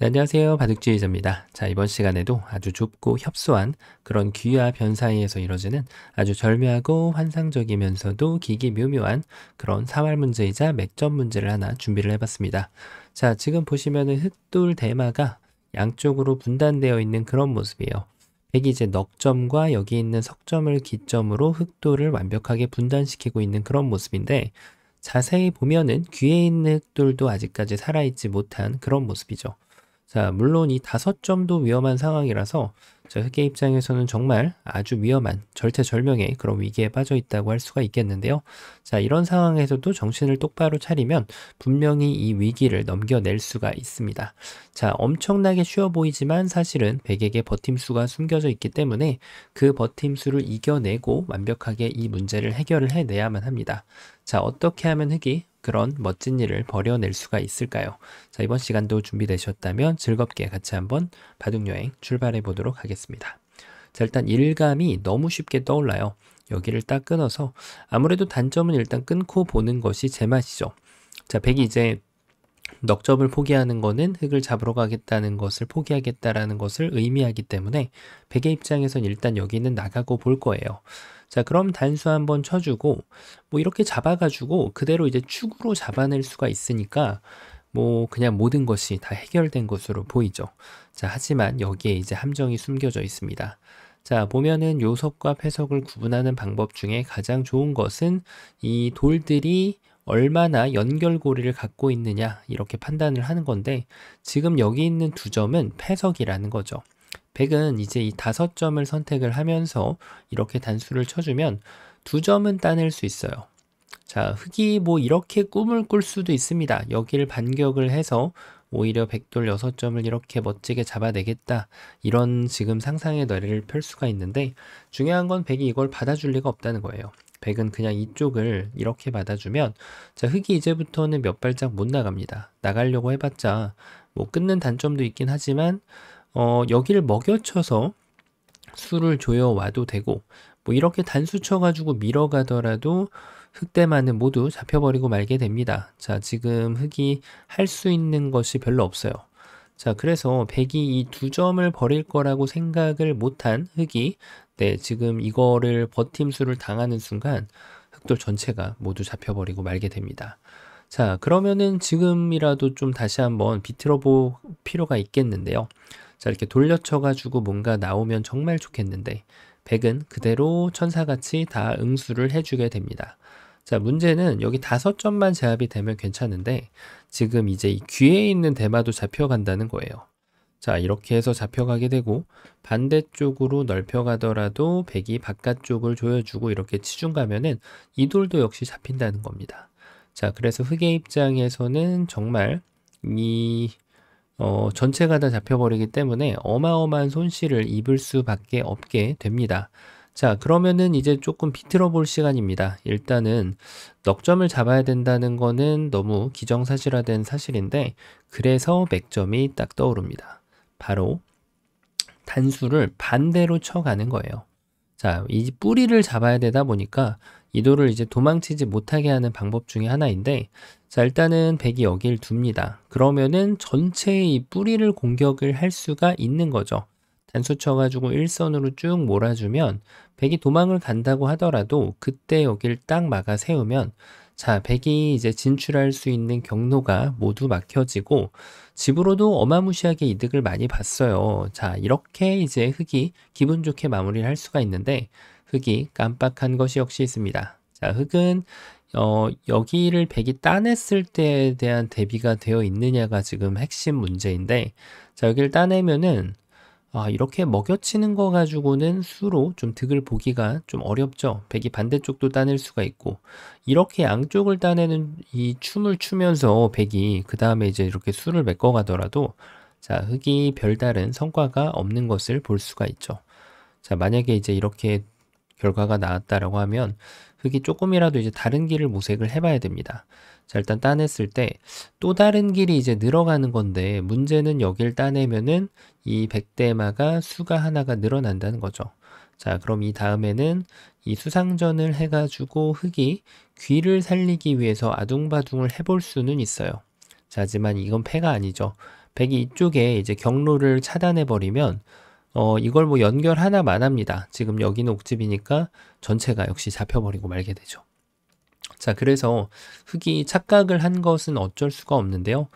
네, 안녕하세요. 바둑지휘자입니다. 자, 이번 시간에도 아주 좁고 협소한 그런 귀와 변 사이에서 이루어지는 아주 절묘하고 환상적이면서도 기기묘묘한 그런 사활 문제이자 맥점 문제를 하나 준비를 해봤습니다. 자, 지금 보시면은 흑돌 대마가 양쪽으로 분단되어 있는 그런 모습이에요. 백이 이제 넉점과 여기 있는 석점을 기점으로 흑돌을 완벽하게 분단시키고 있는 그런 모습인데, 자세히 보면은 귀에 있는 흑돌도 아직까지 살아있지 못한 그런 모습이죠. 자, 물론 이 5점도 위험한 상황이라서 자, 흑의 입장에서는 정말 아주 위험한 절체절명의 그런 위기에 빠져 있다고 할 수가 있겠는데요. 자, 이런 상황에서도 정신을 똑바로 차리면 분명히 이 위기를 넘겨낼 수가 있습니다. 자, 엄청나게 쉬워 보이지만 사실은 백에게 버팀수가 숨겨져 있기 때문에 그 버팀수를 이겨내고 완벽하게 이 문제를 해결을 해내야만 합니다. 자, 어떻게 하면 흑이 그런 멋진 일을 벌여낼 수가 있을까요? 자, 이번 시간도 준비되셨다면 즐겁게 같이 한번 바둑여행 출발해 보도록 하겠습니다. 자, 일단 일감이 너무 쉽게 떠올라요. 여기를 딱 끊어서 아무래도 단점은 일단 끊고 보는 것이 제맛이죠. 자, 백이 이제 넉점을 포기하는 거는 흑을 잡으러 가겠다는 것을 포기하겠다라는 것을 의미하기 때문에 백의 입장에선 일단 여기는 나가고 볼 거예요. 자, 그럼 단수 한번 쳐주고 뭐 이렇게 잡아가지고 그대로 이제 축으로 잡아낼 수가 있으니까 뭐 그냥 모든 것이 다 해결된 것으로 보이죠. 자, 하지만 여기에 이제 함정이 숨겨져 있습니다. 자, 보면은 요석과 패석을 구분하는 방법 중에 가장 좋은 것은 이 돌들이 얼마나 연결고리를 갖고 있느냐 이렇게 판단을 하는 건데, 지금 여기 있는 두 점은 패석이라는 거죠. 백은 이제 이 5점을 선택을 하면서 이렇게 단수를 쳐주면 2점은 따낼 수 있어요. 자, 흑이 뭐 이렇게 꿈을 꿀 수도 있습니다. 여기를 반격을 해서 오히려 백돌 6점을 이렇게 멋지게 잡아내겠다, 이런 지금 상상의 나래를 펼 수가 있는데, 중요한 건 백이 이걸 받아줄 리가 없다는 거예요. 백은 그냥 이쪽을 이렇게 받아주면 자, 흑이 이제부터는 몇 발짝 못 나갑니다. 나가려고 해봤자 뭐 끊는 단점도 있긴 하지만 여기를 먹여쳐서 수를 조여와도 되고, 뭐 이렇게 단수 쳐가지고 밀어가더라도 흑대만은 모두 잡혀버리고 말게 됩니다. 자, 지금 흑이 할 수 있는 것이 별로 없어요. 자, 그래서 백이 이 2점을 버릴 거라고 생각을 못한 흑이 지금 이거를 버팀수를 당하는 순간 흑돌 전체가 모두 잡혀버리고 말게 됩니다. 자, 그러면은 지금이라도 좀 다시 한번 비틀어 볼 필요가 있겠는데요. 자, 이렇게 돌려쳐가지고 뭔가 나오면 정말 좋겠는데 백은 그대로 천사같이 다 응수를 해주게 됩니다. 자, 문제는 여기 5점만 제압이 되면 괜찮은데 지금 이제 이 귀에 있는 대마도 잡혀간다는 거예요. 자, 이렇게 해서 잡혀가게 되고 반대쪽으로 넓혀가더라도 백이 바깥쪽을 조여주고 이렇게 치중 가면은 이 돌도 역시 잡힌다는 겁니다. 자, 그래서 흑의 입장에서는 정말 이 전체가 다 잡혀버리기 때문에 어마어마한 손실을 입을 수밖에 없게 됩니다. 자, 그러면은 이제 조금 비틀어 볼 시간입니다. 일단은 넉점을 잡아야 된다는 거는 너무 기정사실화된 사실인데, 그래서 맥점이 딱 떠오릅니다. 바로 단수를 반대로 쳐가는 거예요. 자, 이 뿌리를 잡아야 되다 보니까 이 돌을 이제 도망치지 못하게 하는 방법 중에 하나인데, 자, 일단은 백이 여기를 둡니다. 그러면은 전체의 이 뿌리를 공격을 할 수가 있는 거죠. 단수 쳐가지고 일선으로 쭉 몰아주면 백이 도망을 간다고 하더라도 그때 여기를 딱 막아 세우면 자, 백이 이제 진출할 수 있는 경로가 모두 막혀지고 집으로도 어마무시하게 이득을 많이 봤어요. 자, 이렇게 이제 흑이 기분 좋게 마무리를 할 수가 있는데 흑이 깜빡한 것이 역시 있습니다. 자, 흑은 여기를 백이 따냈을 때에 대한 대비가 되어 있느냐가 지금 핵심 문제인데, 자, 여기를 따내면은 이렇게 먹여치는 거 가지고는 수로 좀 득을 보기가 좀 어렵죠. 백이 반대쪽도 따낼 수가 있고, 이렇게 양쪽을 따내는 이 춤을 추면서 백이 그 다음에 이제 이렇게 수를 메꿔가더라도 자, 흑이 별다른 성과가 없는 것을 볼 수가 있죠. 자, 만약에 이제 이렇게 결과가 나왔다라고 하면 흑이 조금이라도 이제 다른 길을 모색을 해봐야 됩니다. 자, 일단 따냈을 때 또 다른 길이 이제 늘어가는 건데, 문제는 여길 따내면은 이 백대마가 수가 하나가 늘어난다는 거죠. 자, 그럼 이 다음에는 이 수상전을 해가지고 흑이 귀를 살리기 위해서 아둥바둥을 해볼 수는 있어요. 자, 하지만 이건 패가 아니죠. 백이 이쪽에 이제 경로를 차단해 버리면 이걸 뭐 연결 하나만 합니다. 지금 여기는 옥집이니까 전체가 역시 잡혀버리고 말게 되죠. 자, 그래서 흑이 착각을 한 것은 어쩔 수가 없는데요.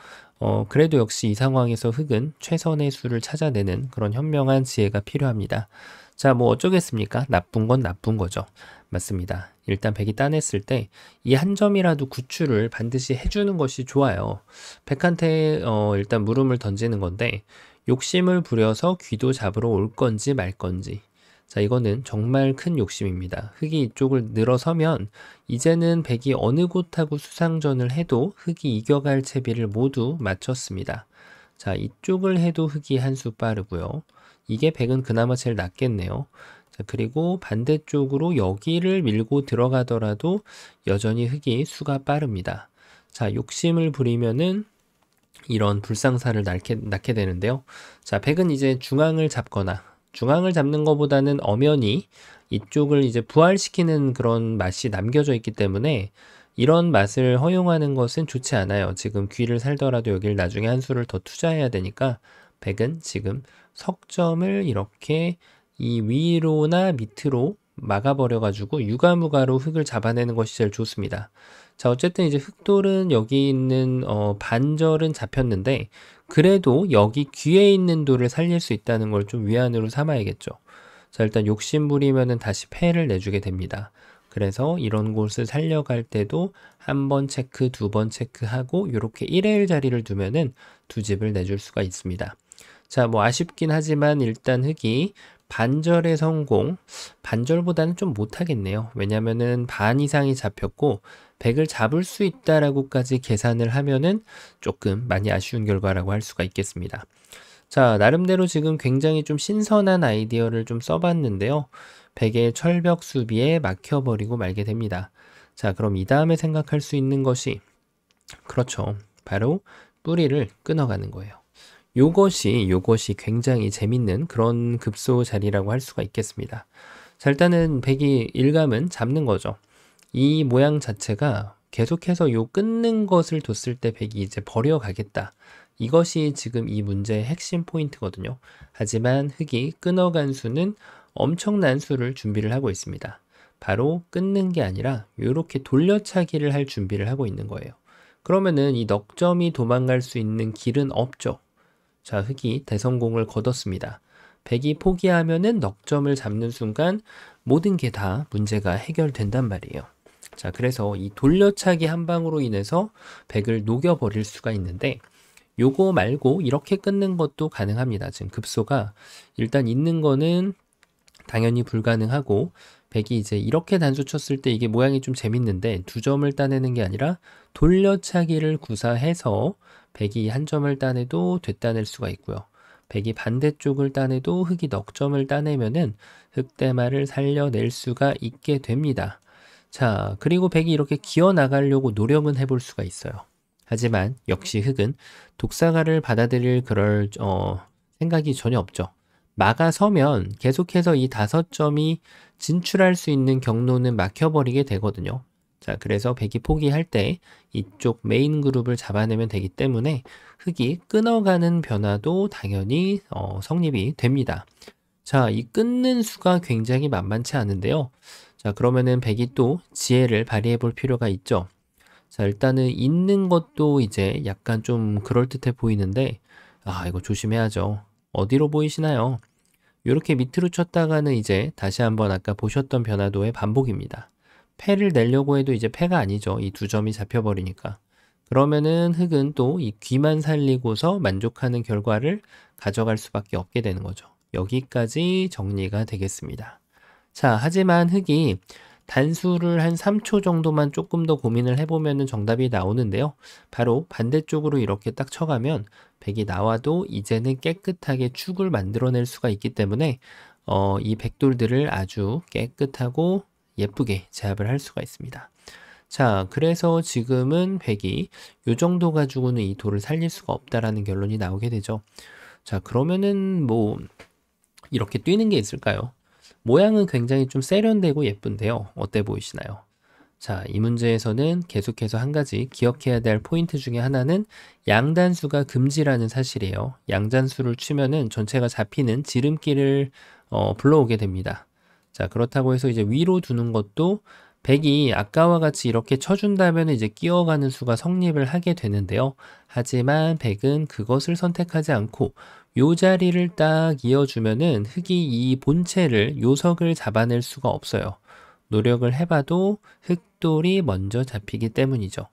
그래도 역시 이 상황에서 흑은 최선의 수를 찾아내는 그런 현명한 지혜가 필요합니다. 자, 뭐 어쩌겠습니까? 나쁜 건 나쁜 거죠. 맞습니다. 일단 백이 따냈을 때 이 한 점이라도 구출을 반드시 해주는 것이 좋아요. 백한테 일단 물음을 던지는 건데 욕심을 부려서 귀도 잡으러 올 건지 말 건지. 자, 이거는 정말 큰 욕심입니다. 흑이 이쪽을 늘어서면 이제는 백이 어느 곳하고 수상전을 해도 흑이 이겨갈 채비를 모두 마쳤습니다. 자, 이쪽을 해도 흑이 한 수 빠르고요. 이게 백은 그나마 제일 낫겠네요. 자, 그리고 반대쪽으로 여기를 밀고 들어가더라도 여전히 흑이 수가 빠릅니다. 자, 욕심을 부리면은 이런 불상사를 낳게 되는데요. 자, 백은 이제 중앙을 잡거나 중앙을 잡는 것보다는 엄연히 이쪽을 이제 부활시키는 그런 맛이 남겨져 있기 때문에 이런 맛을 허용하는 것은 좋지 않아요. 지금 귀를 살더라도 여기를 나중에 한 수를 더 투자해야 되니까 백은 지금 석점을 이렇게 이 위로나 밑으로 막아버려가지고 유가무가로 흑을 잡아내는 것이 제일 좋습니다. 자, 어쨌든 이제 흑돌은 여기 있는 반절은 잡혔는데 그래도 여기 귀에 있는 돌을 살릴 수 있다는 걸 좀 위안으로 삼아야겠죠. 자, 일단 욕심부리면은 다시 패를 내주게 됩니다. 그래서 이런 곳을 살려갈 때도 한 번 체크, 두 번 체크하고 이렇게 1의 1 자리를 두면은 두 집을 내줄 수가 있습니다. 자, 뭐 아쉽긴 하지만 일단 흑이 반절의 성공, 반절보다는 좀 못하겠네요. 왜냐면은 반 이상이 잡혔고 100을 잡을 수 있다라고까지 계산을 하면은 조금 많이 아쉬운 결과라고 할 수가 있겠습니다. 자, 나름대로 지금 굉장히 좀 신선한 아이디어를 좀 써봤는데요. 100의 철벽 수비에 막혀버리고 말게 됩니다. 자, 그럼 이 다음에 생각할 수 있는 것이 그렇죠. 바로 뿌리를 끊어가는 거예요. 요것이 굉장히 재밌는 그런 급소 자리라고 할 수가 있겠습니다. 자, 일단은 백이 일감은 잡는 거죠. 이 모양 자체가 계속해서 요 끊는 것을 뒀을 때 백이 이제 버려가겠다. 이것이 지금 이 문제의 핵심 포인트거든요. 하지만 흑이 끊어간 수는 엄청난 수를 준비를 하고 있습니다. 바로 끊는 게 아니라 이렇게 돌려차기를 할 준비를 하고 있는 거예요. 그러면은 이 넉점이 도망갈 수 있는 길은 없죠. 자, 흑이 대성공을 거뒀습니다. 백이 포기하면은 넉점을 잡는 순간 모든 게 다 문제가 해결된단 말이에요. 자, 그래서 이 돌려차기 한 방으로 인해서 백을 녹여버릴 수가 있는데 요거 말고 이렇게 끊는 것도 가능합니다. 지금 급소가 일단 있는 거는 당연히 불가능하고 백이 이제 이렇게 단수 쳤을 때 이게 모양이 좀 재밌는데 두 점을 따내는 게 아니라 돌려차기를 구사해서 백이 한 점을 따내도 되따낼 수가 있고요. 백이 반대쪽을 따내도 흑이 넉점을 따내면은 흑대마를 살려낼 수가 있게 됩니다. 자, 그리고 백이 이렇게 기어 나가려고 노력은 해볼 수가 있어요. 하지만 역시 흑은 독사가를 받아들일 그럴 생각이 전혀 없죠. 막아서면 계속해서 이 5점이 진출할 수 있는 경로는 막혀버리게 되거든요. 자, 그래서 백이 포기할 때 이쪽 메인 그룹을 잡아내면 되기 때문에 흑이 끊어가는 변화도 당연히 성립이 됩니다. 자, 이 끊는 수가 굉장히 만만치 않은데요. 자, 그러면은 백이 또 지혜를 발휘해 볼 필요가 있죠. 자, 일단은 있는 것도 이제 약간 좀 그럴듯해 보이는데 이거 조심해야죠. 어디로 보이시나요? 이렇게 밑으로 쳤다가는 이제 다시 한번 아까 보셨던 변화도의 반복입니다. 패를 내려고 해도 이제 패가 아니죠. 이 두 점이 잡혀버리니까. 그러면은 흑은 또 이 귀만 살리고서 만족하는 결과를 가져갈 수밖에 없게 되는 거죠. 여기까지 정리가 되겠습니다. 자, 하지만 흑이 단수를 한 3초 정도만 조금 더 고민을 해보면 정답이 나오는데요. 바로 반대쪽으로 이렇게 딱 쳐가면 백이 나와도 이제는 깨끗하게 축을 만들어낼 수가 있기 때문에 이 백돌들을 아주 깨끗하고 예쁘게 제압을 할 수가 있습니다. 자, 그래서 지금은 백이 이 정도 가지고는 이 돌을 살릴 수가 없다라는 결론이 나오게 되죠. 자, 그러면은 뭐 이렇게 뛰는 게 있을까요? 모양은 굉장히 좀 세련되고 예쁜데요. 어때 보이시나요? 자, 이 문제에서는 계속해서 한 가지 기억해야 될 포인트 중에 하나는 양단수가 금지라는 사실이에요. 양단수를 치면은 전체가 잡히는 지름길을 불러오게 됩니다. 자, 그렇다고 해서 이제 위로 두는 것도 100이 아까와 같이 이렇게 쳐준다면 이제 끼어가는 수가 성립을 하게 되는데요. 하지만 100은 그것을 선택하지 않고 요 자리를 딱 이어주면은 흙이 이 본체를 요석을 잡아낼 수가 없어요. 노력을 해봐도 흙돌이 먼저 잡히기 때문이죠.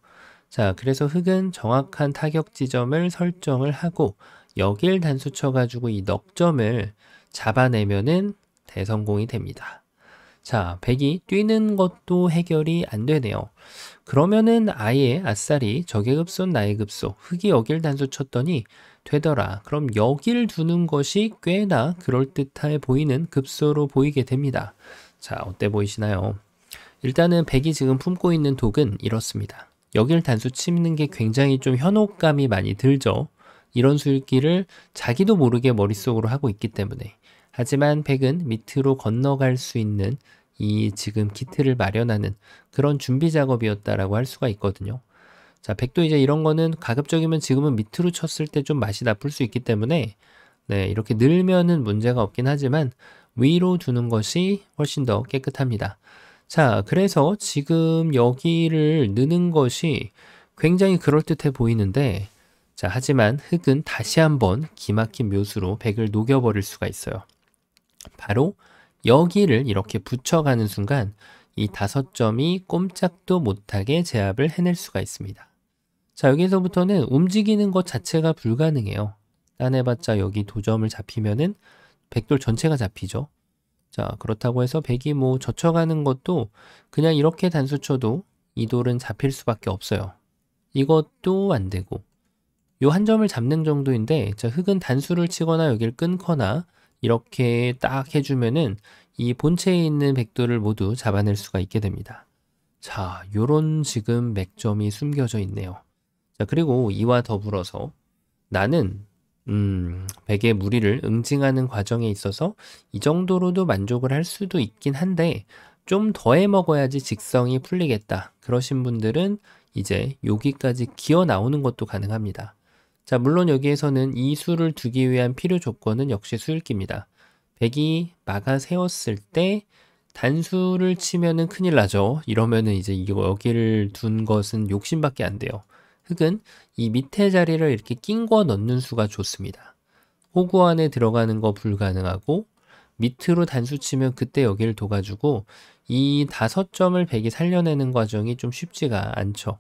자, 그래서 흙은 정확한 타격 지점을 설정을 하고 여길 단수 쳐가지고 이 넉점을 잡아내면은 대성공이 됩니다. 자, 100이 뛰는 것도 해결이 안 되네요. 그러면은 아예 아싸리 적의 급소 나의 급소 흙이 여길 단수 쳤더니 되더라. 그럼 여길 두는 것이 꽤나 그럴듯해 보이는 급소로 보이게 됩니다. 자, 어때 보이시나요? 일단은 100이 지금 품고 있는 독은 이렇습니다. 여길 단수 치는 게 굉장히 좀 현혹감이 많이 들죠. 이런 수일기를 자기도 모르게 머릿속으로 하고 있기 때문에. 하지만 100은 밑으로 건너갈 수 있는 이 지금 기틀을 마련하는 그런 준비 작업이었다라고 할 수가 있거든요. 자, 100도 이제 이런 거는 가급적이면 지금은 밑으로 쳤을 때 좀 맛이 나쁠 수 있기 때문에 네, 이렇게 늘면은 문제가 없긴 하지만 위로 두는 것이 훨씬 더 깨끗합니다. 자, 그래서 지금 여기를 느는 것이 굉장히 그럴듯해 보이는데 자, 하지만 흙은 다시 한번 기막힌 묘수로 100을 녹여버릴 수가 있어요. 바로 여기를 이렇게 붙여가는 순간 이 5점이 꼼짝도 못하게 제압을 해낼 수가 있습니다. 자, 여기서부터는 움직이는 것 자체가 불가능해요. 따내봤자 여기 도점을 잡히면은 100돌 전체가 잡히죠. 자, 그렇다고 해서 100이 뭐 젖혀가는 것도 그냥 이렇게 단수 쳐도 이 돌은 잡힐 수밖에 없어요. 이것도 안 되고 요 한 점을 잡는 정도인데 자, 흙은 단수를 치거나 여기를 끊거나 이렇게 딱 해주면은 이 본체에 있는 100돌을 모두 잡아낼 수가 있게 됩니다. 자, 요런 지금 맥점이 숨겨져 있네요. 자, 그리고 이와 더불어서 나는 100의 무리를 응징하는 과정에 있어서 이 정도로도 만족을 할 수도 있긴 한데 좀 더해 먹어야지 직성이 풀리겠다. 그러신 분들은 이제 여기까지 기어 나오는 것도 가능합니다. 자, 물론 여기에서는 이 수를 두기 위한 필요 조건은 역시 수일기입니다. 100이 막아 세웠을 때 단수를 치면은 큰일 나죠. 이러면은 이제 이거 여기를 둔 것은 욕심밖에 안 돼요. 흙은 이 밑에 자리를 이렇게 낀거 넣는 수가 좋습니다. 호구 안에 들어가는 거 불가능하고 밑으로 단수 치면 그때 여기를 둬가지고 이 5점을 100이 살려내는 과정이 좀 쉽지가 않죠.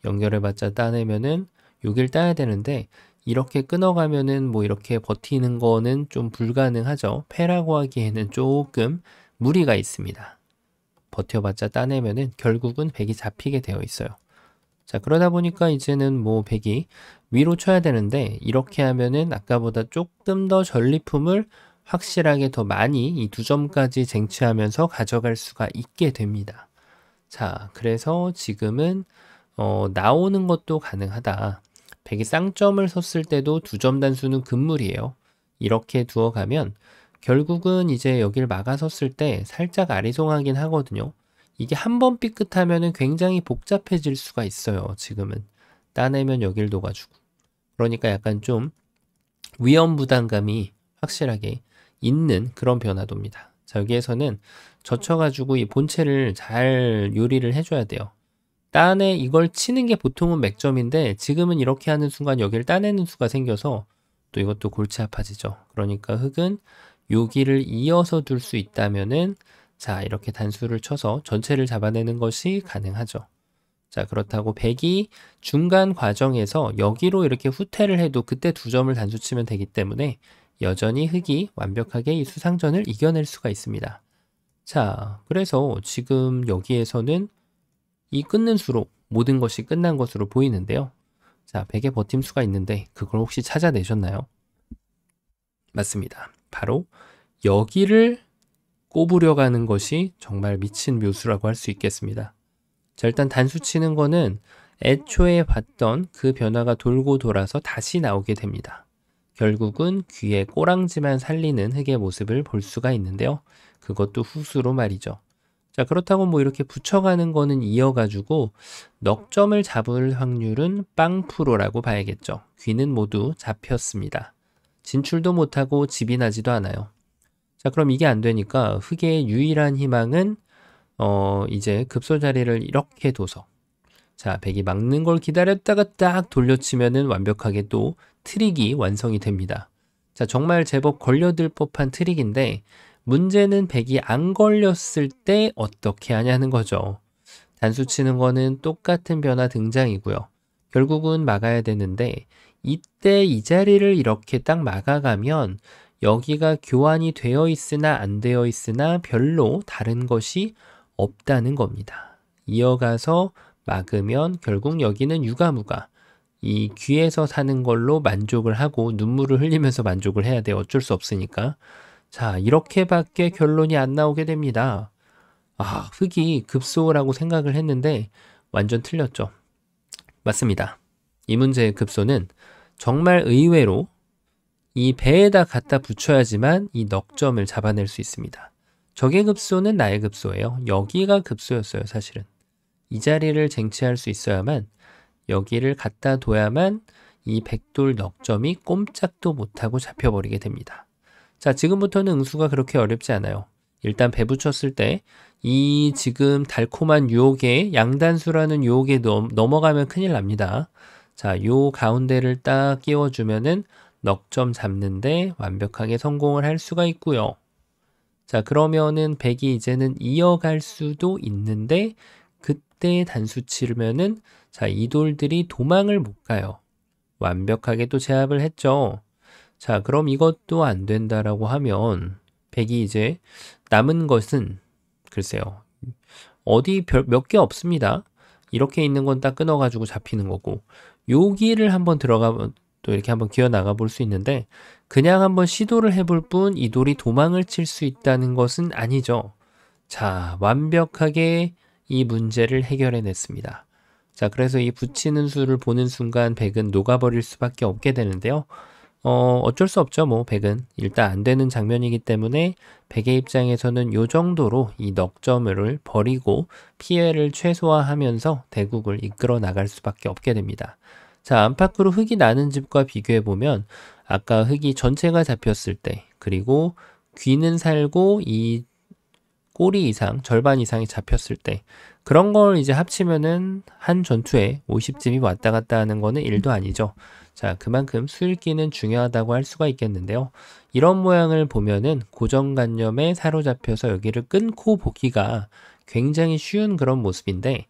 연결해봤자 따내면은 여길 따야 되는데 이렇게 끊어가면은 뭐 이렇게 버티는 거는 좀 불가능하죠. 패라고 하기에는 조금 무리가 있습니다. 버텨봤자 따내면은 결국은 100이 잡히게 되어 있어요. 자, 그러다 보니까 이제는 뭐 100이 위로 쳐야 되는데 이렇게 하면은 아까보다 조금 더 전리품을 확실하게 더 많이 이 2점까지 쟁취하면서 가져갈 수가 있게 됩니다. 자, 그래서 지금은 나오는 것도 가능하다. 100이 쌍점을 섰을 때도 2점 단수는 금물이에요. 이렇게 두어가면 결국은 이제 여기를 막아섰을 때 살짝 아리송하긴 하거든요. 이게 한 번 삐끗하면은 굉장히 복잡해질 수가 있어요. 지금은 따내면 여길 둬가지고 그러니까 약간 좀 위험 부담감이 확실하게 있는 그런 변화도입니다. 자, 여기에서는 젖혀가지고 이 본체를 잘 요리를 해줘야 돼요. 따내 이걸 치는 게 보통은 맥점인데 지금은 이렇게 하는 순간 여기를 따내는 수가 생겨서 또 이것도 골치 아파지죠. 그러니까 흙은 여기를 이어서 둘 수 있다면은 자, 이렇게 단수를 쳐서 전체를 잡아내는 것이 가능하죠. 자, 그렇다고 100이 중간 과정에서 여기로 이렇게 후퇴를 해도 그때 2점을 단수 치면 되기 때문에 여전히 흙이 완벽하게 이 수상전을 이겨낼 수가 있습니다. 자, 그래서 지금 여기에서는 이 끊는 수로 모든 것이 끝난 것으로 보이는데요. 자, 100의 버팀수가 있는데 그걸 혹시 찾아내셨나요? 맞습니다. 바로 여기를 꼽으려 가는 것이 정말 미친 묘수라고 할 수 있겠습니다. 자, 일단 단수 치는 거는 애초에 봤던 그 변화가 돌고 돌아서 다시 나오게 됩니다. 결국은 귀의 꼬랑지만 살리는 흙의 모습을 볼 수가 있는데요. 그것도 후수로 말이죠. 자, 그렇다고 뭐 이렇게 붙여가는 거는 이어가지고 넉 점을 잡을 확률은 0%라고 봐야겠죠. 귀는 모두 잡혔습니다. 진출도 못하고 집이 나지도 않아요. 자, 그럼 이게 안 되니까 흑의 유일한 희망은 이제 급소 자리를 이렇게 둬서, 자, 백이 막는 걸 기다렸다가 딱 돌려치면은 완벽하게 또 트릭이 완성이 됩니다. 자, 정말 제법 걸려들 법한 트릭인데 문제는 백이 안 걸렸을 때 어떻게 하냐는 거죠. 단수 치는 거는 똑같은 변화 등장이고요. 결국은 막아야 되는데 이때 이 자리를 이렇게 딱 막아가면 여기가 교환이 되어 있으나 안 되어 있으나 별로 다른 것이 없다는 겁니다. 이어가서 막으면 결국 여기는 유가무가 이 귀에서 사는 걸로 만족을 하고 눈물을 흘리면서 만족을 해야 돼요. 어쩔 수 없으니까. 자, 이렇게밖에 결론이 안 나오게 됩니다. 아, 흑이 급소라고 생각을 했는데 완전 틀렸죠. 맞습니다. 이 문제의 급소는 정말 의외로 이 배에다 갖다 붙여야지만 이 넉점을 잡아낼 수 있습니다. 적의 급소는 나의 급소예요. 여기가 급소였어요, 사실은. 이 자리를 쟁취할 수 있어야만, 여기를 갖다 둬야만 이 백돌 넉점이 꼼짝도 못하고 잡혀버리게 됩니다. 자, 지금부터는 응수가 그렇게 어렵지 않아요. 일단 배 붙였을 때 이 지금 달콤한 유혹에, 양단수라는 유혹에 넘어가면 큰일 납니다. 자, 요 가운데를 딱 끼워주면은 넉점 잡는데 완벽하게 성공을 할 수가 있고요. 자, 그러면은 백이 이제는 이어갈 수도 있는데 그때 단수 치면은, 자, 이 돌들이 도망을 못 가요. 완벽하게 또 제압을 했죠. 자, 그럼 이것도 안 된다라고 하면 백이 이제 남은 것은 글쎄요. 어디 몇 개 없습니다. 이렇게 있는 건 딱 끊어가지고 잡히는 거고, 여기를 한번 들어가면 또 이렇게 한번 기어 나가 볼 수 있는데 그냥 한번 시도를 해볼 뿐 이 돌이 도망을 칠 수 있다는 것은 아니죠. 자, 완벽하게 이 문제를 해결해냈습니다. 자, 그래서 이 붙이는 수를 보는 순간 백은 녹아버릴 수밖에 없게 되는데요. 어쩔 수 없죠. 뭐 백은 일단 안 되는 장면이기 때문에 백의 입장에서는 요 정도로 이 넉점을 버리고 피해를 최소화하면서 대국을 이끌어 나갈 수밖에 없게 됩니다. 자, 안팎으로 흑이 나는 집과 비교해 보면 아까 흑이 전체가 잡혔을 때, 그리고 귀는 살고 이 꼬리 이상, 절반 이상이 잡혔을 때, 그런 걸 이제 합치면은 한 전투에 50집이 왔다 갔다 하는 거는 일도 아니죠. 자, 그만큼 수읽기는 중요하다고 할 수가 있겠는데요. 이런 모양을 보면은 고정관념에 사로잡혀서 여기를 끊고 보기가 굉장히 쉬운 그런 모습인데,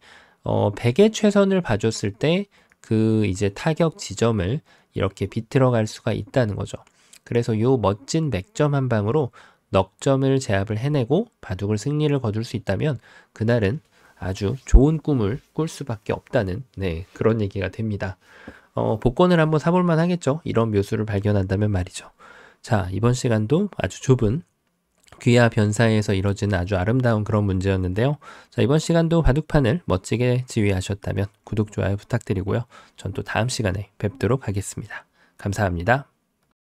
백의 최선을 봐줬을 때 그 이제 타격 지점을 이렇게 비틀어 갈 수가 있다는 거죠. 그래서 요 멋진 맥점 한 방으로 넉점을 제압을 해내고 바둑을 승리를 거둘 수 있다면 그날은 아주 좋은 꿈을 꿀 수밖에 없다는, 네, 그런 얘기가 됩니다. 복권을 한번 사볼 만 하겠죠. 이런 묘수를 발견한다면 말이죠. 자, 이번 시간도 아주 좁은 귀와 변사에서 이뤄지는 아주 아름다운 그런 문제였는데요. 자, 이번 시간도 바둑판을 멋지게 지휘하셨다면 구독, 좋아요 부탁드리고요. 전 또 다음 시간에 뵙도록 하겠습니다. 감사합니다.